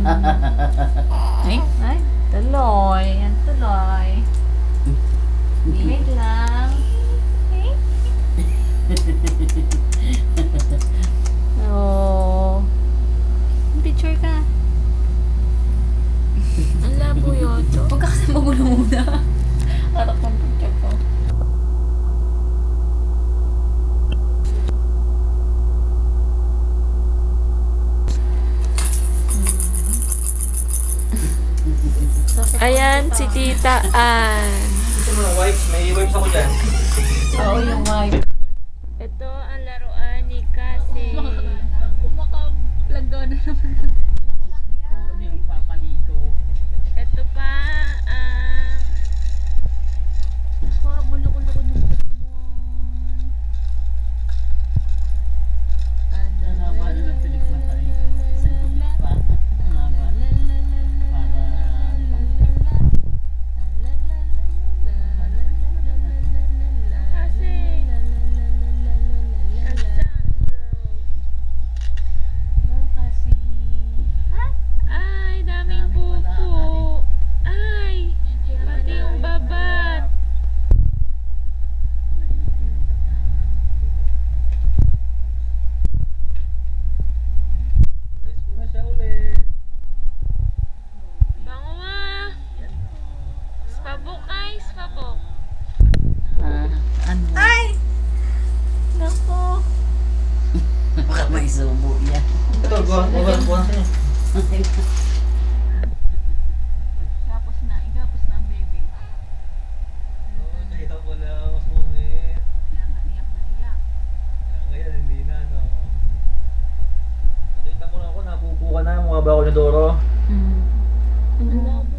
Ay, tuloy. Yan, tuloy. Wait lang. Oh. Picture ka. Ang labo yata. Huwag ka kasi magulo muna. Harap ng picture ko. Ayan, si Tita Ann. Gusto mo ng wipes? May wipes ako dyan. Oo, yung wife. Ito ang laruan ni Cassie. Kumaka-plug na naman. Ano yung papaligo? Ito pa ang Parang maloko-loko ng picture. Ang haba na ng silikman tayo. Sa gupit pa. Ang haba. Para... Cassie. Ay, daming pupo. Ay, pati yung babat. Let's go na siya ulit. Bango ma. Spabok ay, spabok. Ano? Ay! Nako. Baka may subo yan. Ito, buwan sa'yo. Igapos na ang baby. Oo, nakita ko lang. Mas mungit. Iyak na iyak. Kaya ngayon, hindi na, no? Nakita ko lang ako, napupo ka na. Mukha ba ako ni Doro? Ang labo